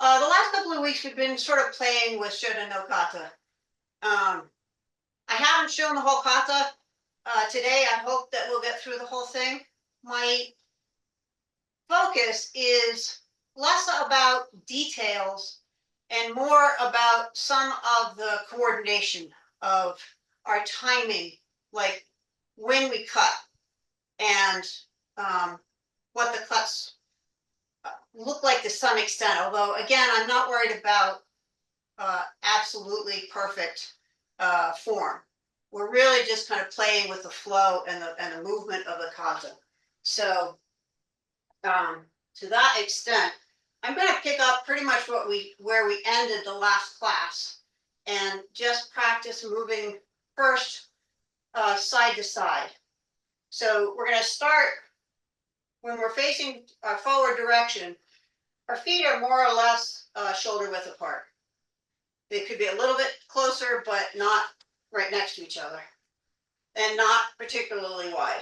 The last couple of weeks we've been sort of playing with Shoden no Kata. I haven't shown the whole kata today. I hope that we'll get through the whole thing. My focus is less about details and more about some of the coordination of our timing, like when we cut and what the cuts look like to some extent. Although, again, I'm not worried about absolutely perfect form. We're really just kind of playing with the flow and the movement of the kata. So to that extent, I'm going to pick up pretty much where we ended the last class and just practice moving first side to side. So we're going to start when we're facing our forward direction. Our feet are more or less shoulder width apart. They could be a little bit closer, but not right next to each other, and not particularly wide.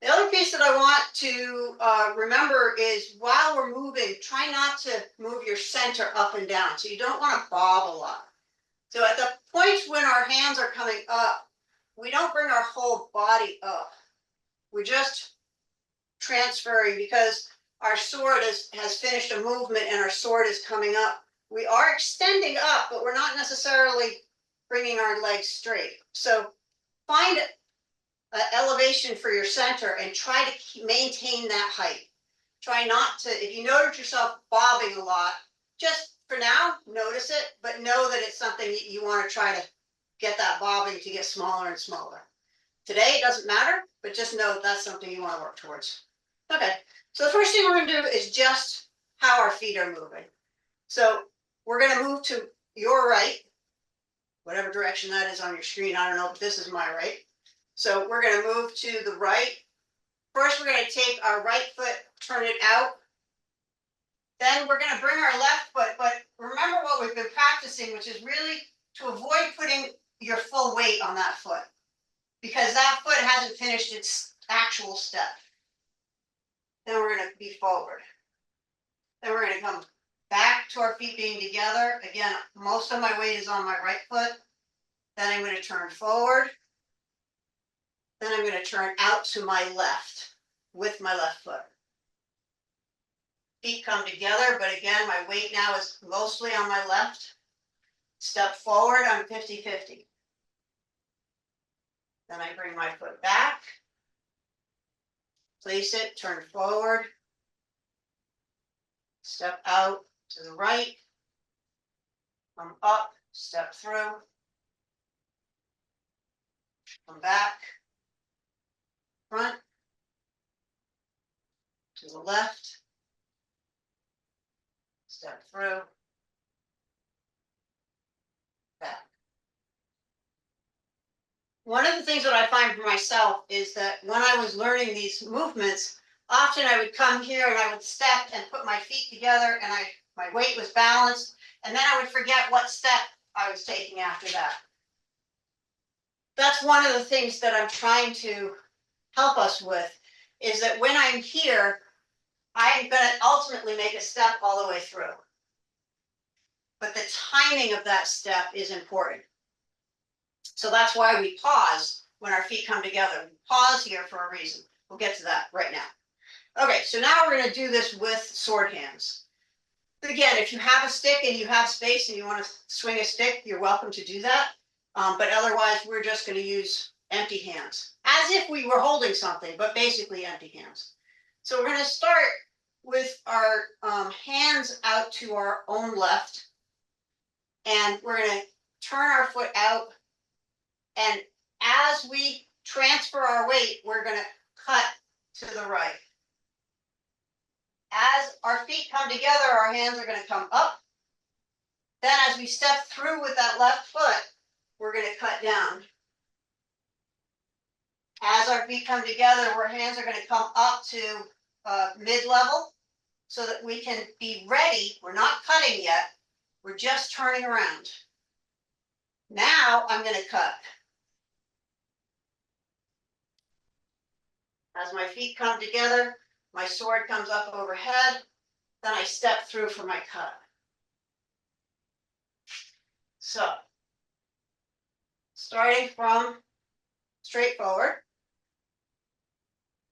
The other piece that I want to remember is while we're moving, try not to move your center up and down. So you don't want to bob a lot. So at the points when our hands are coming up, we don't bring our whole body up. We're just transferring because our sword has finished a movement and our sword is coming up. We are extending up, but we're not necessarily bringing our legs straight. So find elevation for your center and try to maintain that height. Try not to, if you notice yourself bobbing a lot, just for now, notice it, but know that it's something you want to try to get that bobbing to get smaller and smaller. Today, it doesn't matter, but just know that's something you want to work towards. Okay, so the first thing we're going to do is just how our feet are moving. So we're going to move to your right, whatever direction that is on your screen. I don't know if this is my right. So we're going to move to the right. First, we're going to take our right foot, turn it out. Then we're going to bring our left foot, but remember what we've been practicing, which is really to avoid putting your full weight on that foot, because that foot hasn't finished its actual step. Then we're going to be forward. Then we're going to come back to our feet being together. Again, most of my weight is on my right foot. Then I'm going to turn forward. Then I'm going to turn out to my left with my left foot. Feet come together, but again, my weight now is mostly on my left. Step forward, I'm 50-50. Then I bring my foot back, place it, turn forward, step out to the right, come up, step through, come back, front, to the left, step through, back. One of the things that I find for myself is that when I was learning these movements, often I would come here and I would step and put my feet together and my weight was balanced, and then I would forget what step I was taking after that. That's one of the things that I'm trying to help us with, is that when I'm here, I'm going to ultimately make a step all the way through. But the timing of that step is important. So that's why we pause when our feet come together. We pause here for a reason. We'll get to that right now. Okay, so now we're going to do this with sword hands. Again, if you have a stick and you have space and you want to swing a stick, you're welcome to do that. But otherwise, we're just going to use empty hands, as if we were holding something, but basically empty hands. So we're going to start with our hands out to our own left, and we're going to turn our foot out. And as we transfer our weight, we're going to cut to the right. As our feet come together, our hands are going to come up. Then as we step through with that left foot, we're going to cut down. As our feet come together, our hands are going to come up to mid-level so that we can be ready. We're not cutting yet. We're just turning around. Now I'm going to cut. As my feet come together, my sword comes up overhead. then I step through for my cut. So, starting from straightforward,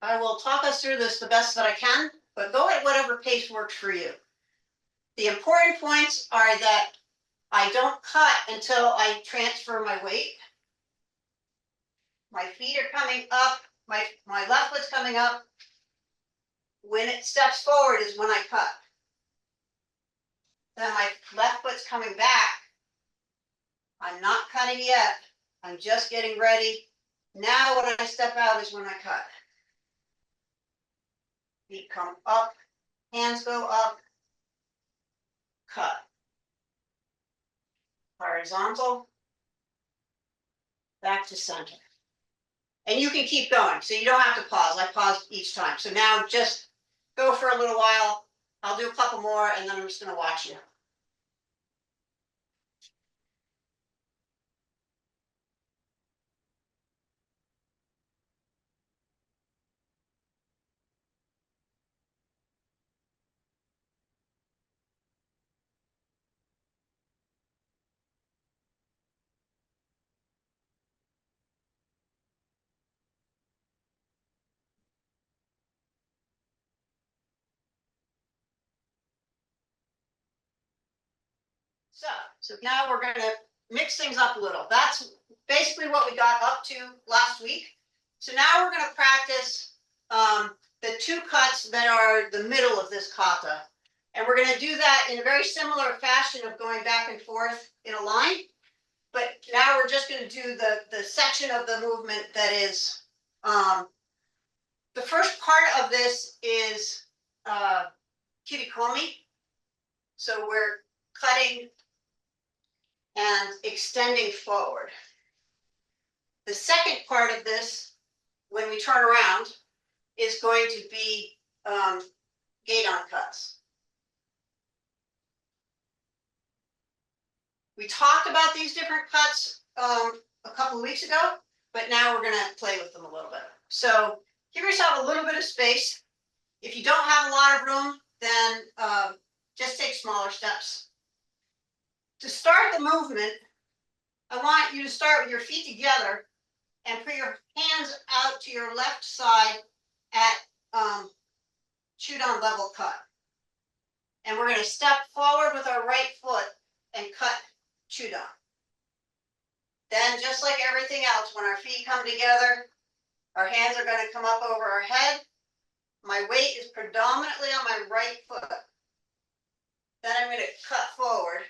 I will talk us through this the best that I can, but go at whatever pace works for you. The important points are that I don't cut until I transfer my weight. My feet are coming up, my left foot's coming up. When it steps forward is when I cut. Then my left foot's coming back. I'm not cutting yet. I'm just getting ready. Now when I step out is when I cut. Feet come up, hands go up, cut. Horizontal, back to center. And you can keep going, so you don't have to pause. I paused each time. So now just go for a little while. I'll do a couple more and then I'm just going to watch you. So now we're going to mix things up a little. That's basically what we got up to last week. So now we're going to practice the two cuts that are the middle of this kata. And we're going to do that in a very similar fashion of going back and forth in a line. But now we're just going to do the section of the movement that is, the first part of this is kirikomi. So we're cutting and extending forward. The second part of this, when we turn around, is going to be gate-on cuts. We talked about these different cuts a couple of weeks ago, but now we're going to play with them a little bit. So give yourself a little bit of space. If you don't have a lot of room, then just take smaller steps. To start the movement, I want you to start with your feet together and put your hands out to your left side at Shoden level cut. And we're going to step forward with our right foot and cut Shoden. Then, just like everything else, when our feet come together, our hands are going to come up over our head. My weight is predominantly on my right foot. Then I'm going to cut forward.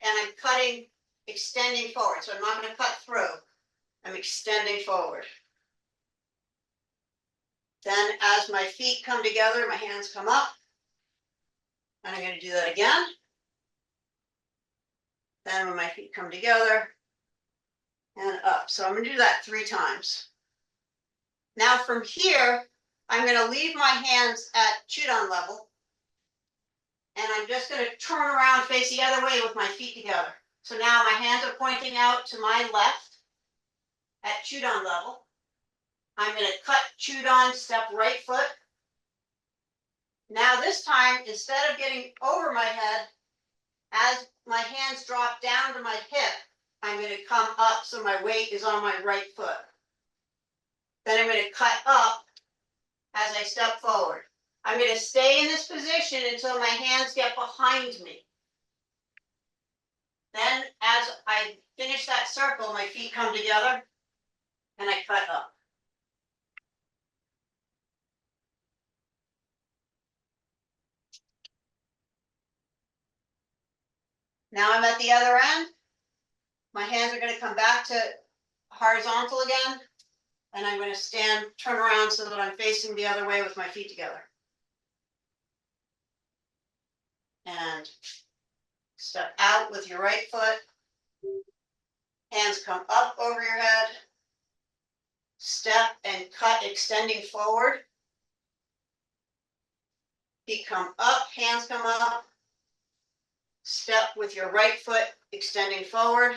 And I'm cutting, extending forward. So I'm not going to cut through. I'm extending forward. Then as my feet come together, my hands come up. And I'm going to do that again. Then when my feet come together and up. So I'm going to do that 3 times. Now from here, I'm going to leave my hands at Shoden level. And I'm just going to turn around, face the other way with my feet together. So now my hands are pointing out to my left at Shoden level. I'm going to cut Shoden, step right foot. Now this time, instead of getting over my head, as my hands drop down to my hip, I'm going to come up so my weight is on my right foot. Then I'm going to cut up as I step forward. I'm going to stay in this position until my hands get behind me. Then as I finish that circle, my feet come together and I cut up. Now I'm at the other end. My hands are going to come back to horizontal again. And I'm going to stand, turn around so that I'm facing the other way with my feet together. And step out with your right foot. Hands come up over your head. Step and cut, extending forward. Feet come up, hands come up. Step with your right foot, extending forward.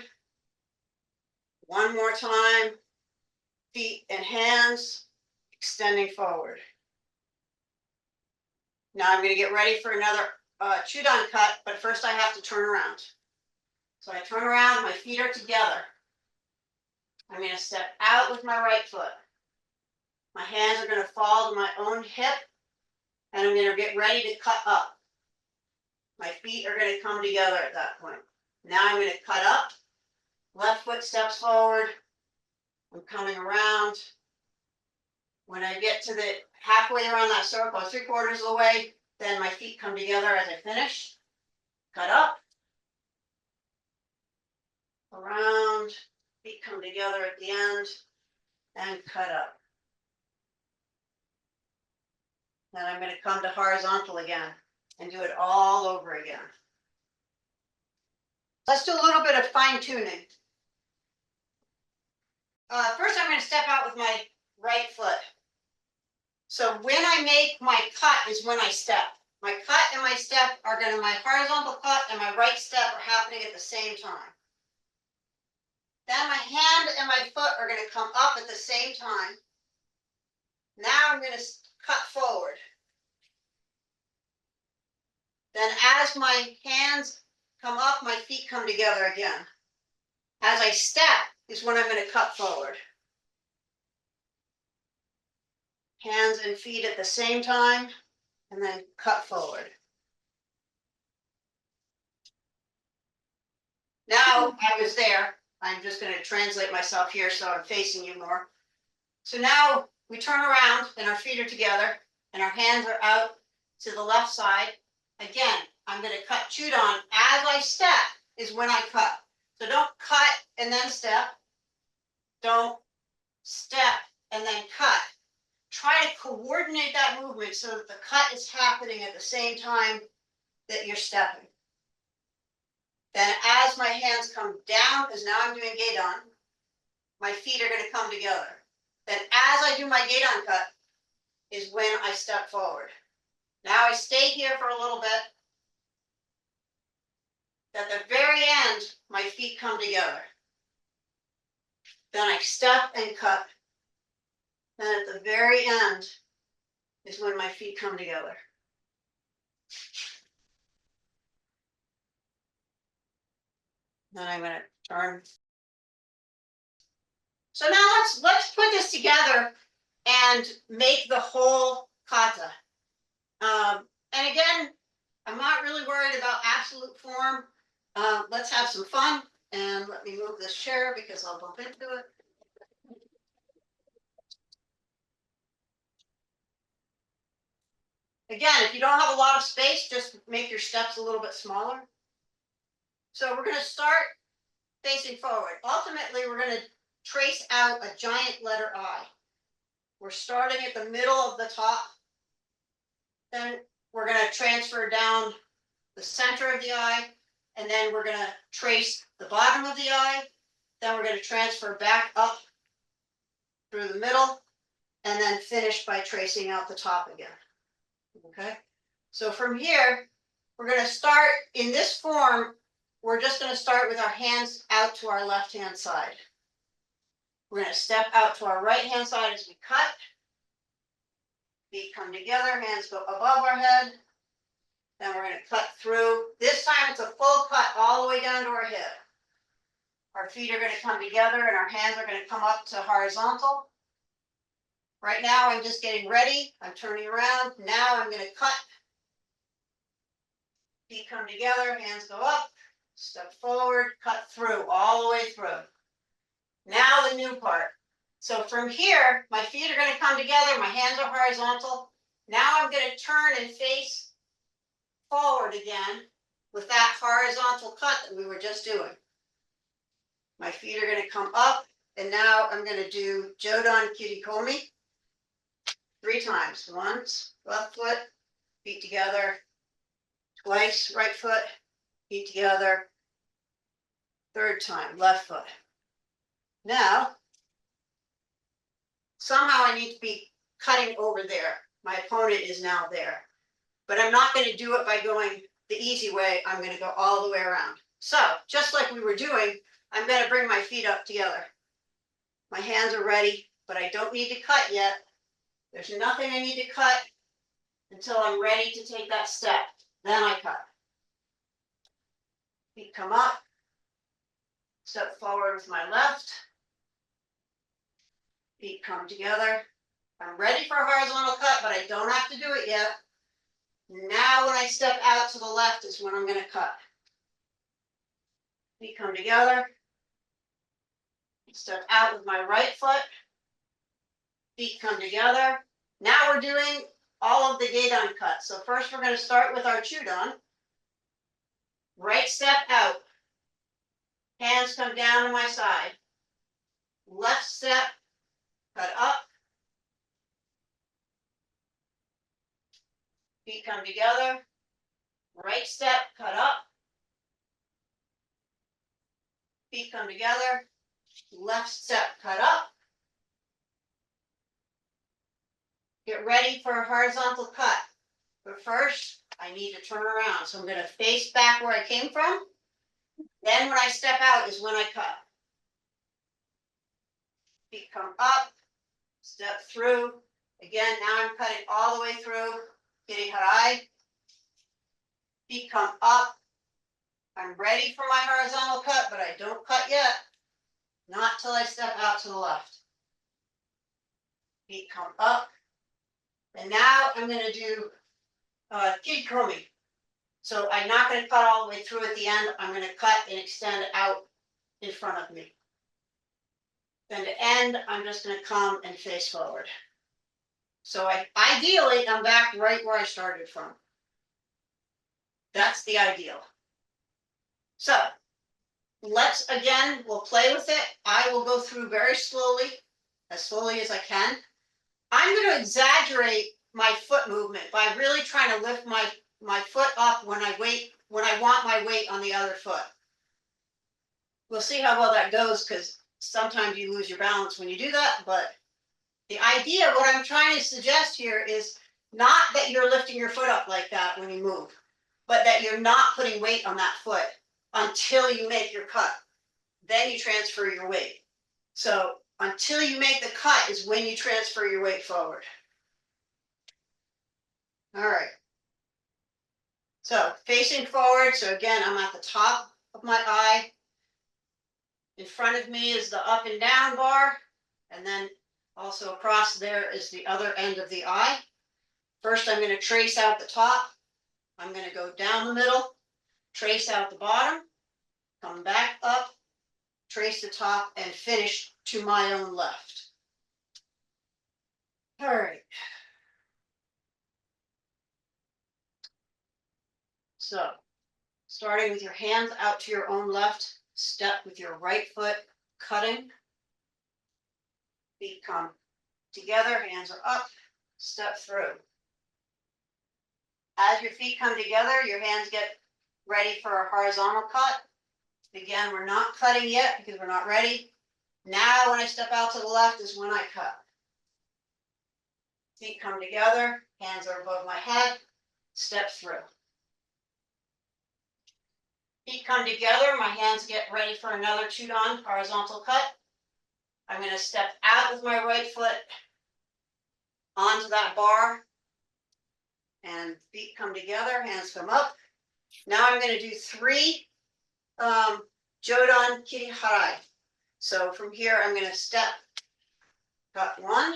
One more time. Feet and hands extending forward. Now I'm going to get ready for another Shoden cut, but first I have to turn around. So I turn around, my feet are together. I'm going to step out with my right foot. My hands are going to fall to my own hip, and I'm going to get ready to cut up. My feet are going to come together at that point. Now I'm going to cut up. Left foot steps forward. I'm coming around. When I get to the halfway around that circle, 3/4 of the way, then my feet come together as I finish. Cut up. Around. Feet come together at the end. And cut up. Then I'm going to come to horizontal again and do it all over again. Let's do a little bit of fine tuning. First, I'm going to step out with my right foot. So when I make my cut is when I step. My cut and my step are going to, my horizontal cut and my right step are happening at the same time. Then my hand and my foot are going to come up at the same time. Now I'm going to cut forward. Then as my hands come up, my feet come together again. As I step is when I'm going to cut forward. Hands and feet at the same time, and then cut forward. Now I was there. I'm just going to translate myself here so I'm facing you more. So now we turn around and our feet are together and our hands are out to the left side. Again, I'm going to cut Shoden. As I step is when I cut. So don't cut and then step. Don't step and then cut. Try to coordinate that movement so that the cut is happening at the same time that you're stepping. Then as my hands come down, because now I'm doing Gedan, my feet are going to come together. Then as I do my Gedan cut is when I step forward. Now I stay here for a little bit. At the very end, my feet come together. Then I step and cut. Then at the very end is when my feet come together. Then I'm going to turn. So now let's put this together and make the whole kata. And again, I'm not really worried about absolute form. Let's have some fun. And let me move this chair because I'll bump into it. Again, if you don't have a lot of space, just make your steps a little bit smaller. So we're going to start facing forward. Ultimately, we're going to trace out a giant letter I. We're starting at the middle of the top. Then we're going to transfer down the center of the eye, and then we're going to trace the bottom of the eye. Then we're going to transfer back up through the middle, and then finish by tracing out the top again. Okay, so from here, we're going to start in this form. We're just going to start with our hands out to our left-hand side. We're going to step out to our right-hand side as we cut. Feet come together, hands go above our head. Then we're going to cut through. This time it's a full cut all the way down to our hip. Our feet are going to come together and our hands are going to come up to horizontal. Right now I'm just getting ready. I'm turning around. Now I'm going to cut. Feet come together, hands go up, step forward, cut through, all the way through. Now the new part. So from here, my feet are going to come together, my hands are horizontal. Now I'm going to turn and face forward again with that horizontal cut that we were just doing. My feet are going to come up, and now I'm going to do Jodan Kirikomi 3 times. Once, left foot, feet together. Twice, right foot, feet together. 3rd time, left foot. Now, somehow I need to be cutting over there. My opponent is now there. But I'm not going to do it by going the easy way. I'm going to go all the way around. So, just like we were doing, I'm going to bring my feet up together. My hands are ready, but I don't need to cut yet. There's nothing I need to cut. until I'm ready to take that step. Then I cut. Feet come up, step forward with my left, feet come together. I'm ready for a horizontal cut, but I don't have to do it yet. Now when I step out to the left is when I'm going to cut. Feet come together, step out with my right foot, feet come together. Now we're doing all of the gedan cuts. So first we're going to start with our Shoden. Right step out, hands come down to my side. Left step, cut up. Feet come together. Right step, cut up. Feet come together. Left step, cut up. Get ready for a horizontal cut. But first, I need to turn around. So I'm going to face back where I came from. Then when I step out is when I cut. Feet come up, step through. Again, now I'm cutting all the way through. Kiri harai. Feet come up. I'm ready for my horizontal cut, but I don't cut yet. Not till I step out to the left. Feet come up. And now I'm going to do kiri komi. So I'm not going to cut all the way through at the end. I'm going to cut and extend out in front of me. Then to end, I'm just going to come and face forward. So ideally, I'm back right where I started from. That's the ideal. So we'll play with it. I will go through very slowly as I can. I'm going to exaggerate my foot movement by really trying to lift my foot up when I want my weight on the other foot. We'll see how well that goes, because sometimes you lose your balance when you do that. But the idea, what I'm trying to suggest here, is not that you're lifting your foot up like that when you move, but that you're not putting weight on that foot until you make your cut. Then you transfer your weight. So until you make the cut is when you transfer your weight forward. All right. So facing forward. So again, I'm at the top of my eye. In front of me is the up and down bar. And then also across there is the other end of the eye. First, I'm going to trace out the top. I'm going to go down the middle, trace out the bottom, come back up, trace the top, and finish to my own left. All right. So starting with your hands out to your own left, step with your right foot, cutting. Feet come together, hands are up, step through. As your feet come together, your hands get ready for a horizontal cut. Again, we're not cutting yet because we're not ready. Now, when I step out to the left is when I cut. Feet come together, hands are above my head, step through. Feet come together, my hands get ready for another Shoden horizontal cut. I'm going to step out with my right foot onto that bar, and feet come together, hands come up. Now I'm going to do 3 Shoden kiri harai. So from here, I'm going to step, cut 1,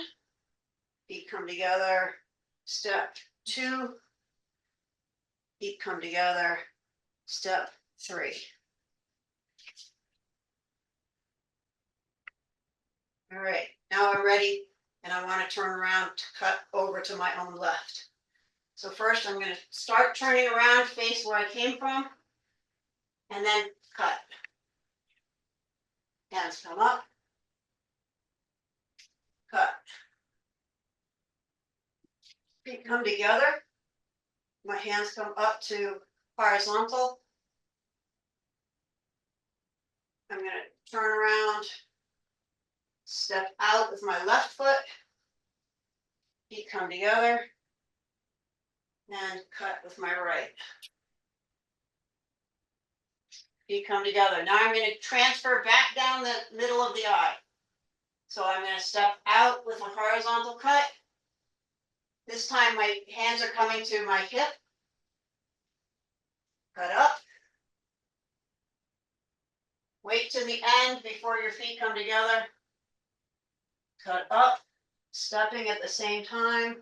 feet come together, step 2, feet come together, step 3. All right, now I'm ready, and I want to turn around to cut over to my own left. So first I'm going to start turning around, face where I came from, and then cut. Hands come up, cut. Feet come together. My hands come up to horizontal. I'm going to turn around, step out with my left foot. Feet come together, and cut with my right. Feet come together. Now I'm going to transfer back down the middle of the eye. So I'm going to step out with a horizontal cut. This time my hands are coming to my hip. Cut up. Wait to the end before your feet come together. Cut up, stepping at the same time.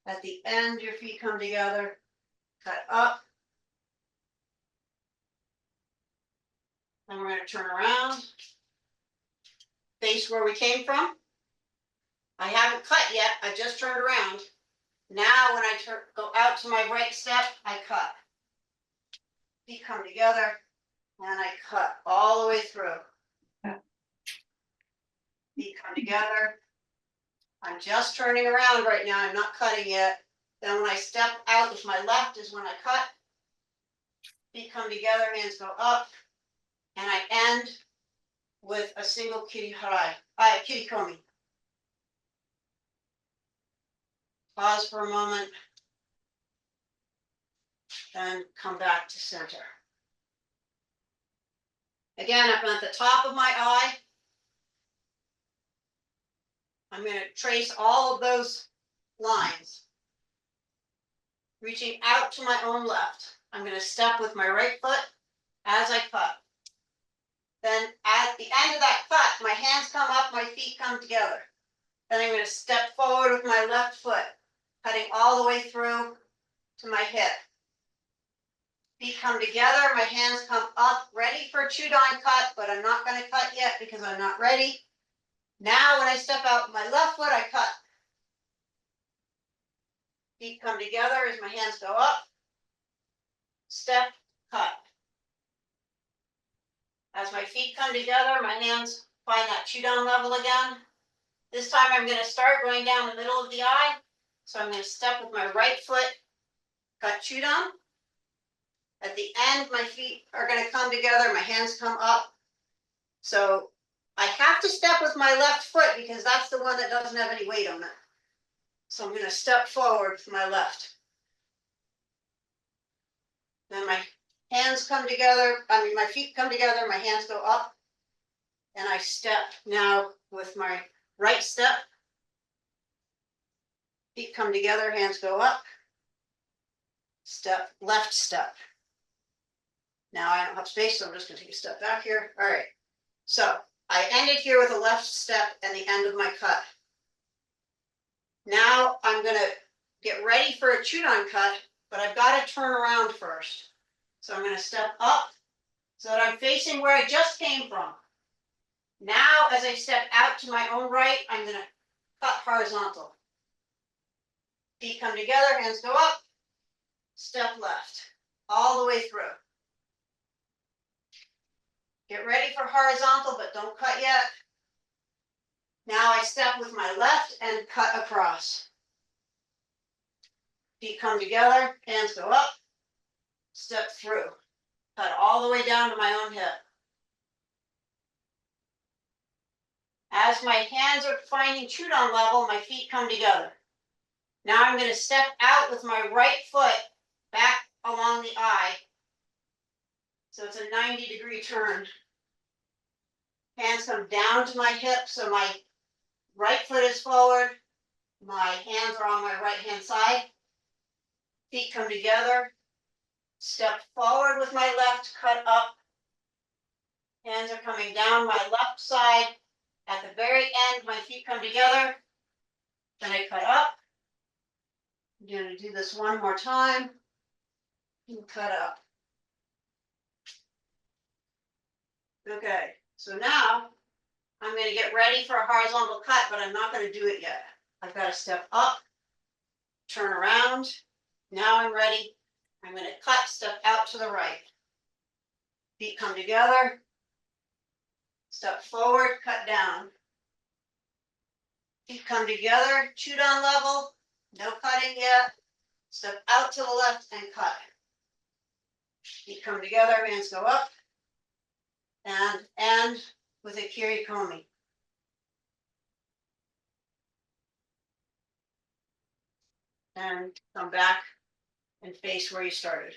At the end, your feet come together. Cut up. Then we're going to turn around. Face where we came from. I haven't cut yet. I just turned around. Now when I go out to my right step, I cut. Feet come together, and I cut all the way through. Feet come together. I'm just turning around right now. I'm not cutting yet. Then when I step out with my left is when I cut. Feet come together, hands go up, and I end with a single kitty harai, kitty komi. Pause for a moment, then come back to center. Again, I'm at the top of my eye. I'm going to trace all of those lines, reaching out to my own left. I'm going to step with my right foot as I cut. Then at the end of that cut, my hands come up, my feet come together. Then I'm going to step forward with my left foot, cutting all the way through to my hip. Feet come together, my hands come up, ready for a Shoden cut, but I'm not going to cut yet because I'm not ready. Now when I step out with my left foot, I cut. Feet come together as my hands go up. Step, cut. As my feet come together, my hands find that Shoden level again. This time I'm going to start going down the middle of the eye. So I'm going to step with my right foot, cut Shoden. At the end, my feet are going to come together, my hands come up. So I have to step with my left foot because that's the one that doesn't have any weight on it. So I'm going to step forward with my left. Then my hands come together, my feet come together, my hands go up. And I step now with my right step. Feet come together, hands go up. Step, left step. Now I don't have space, so I'm just going to take a step back here. All right. So I ended here with a left step and the end of my cut. Now I'm going to get ready for a Shoden cut, but I've got to turn around first. So I'm going to step up so that I'm facing where I just came from. Now, as I step out to my own right, I'm going to cut horizontal. Feet come together, hands go up, step left, all the way through. Get ready for horizontal, but don't cut yet. Now I step with my left and cut across. Feet come together, hands go up, step through. Cut all the way down to my own hip. As my hands are finding Shoden level, my feet come together. Now I'm going to step out with my right foot back along the eye. So it's a 90-degree turn. Hands come down to my hip, so my right foot is forward. My hands are on my right-hand side. Feet come together. Step forward with my left, cut up. Hands are coming down my left side. At the very end, my feet come together. Then I cut up. I'm going to do this one more time. And cut up. Okay, so now I'm going to get ready for a horizontal cut, but I'm not going to do it yet. I've got to step up, turn around. Now I'm ready. I'm going to cut, step out to the right. Feet come together. Step forward, cut down. Feet come together, Shoden level. No cutting yet. Step out to the left and cut. Feet come together, hands go up. And end with a kiri komi. And come back and face where you started.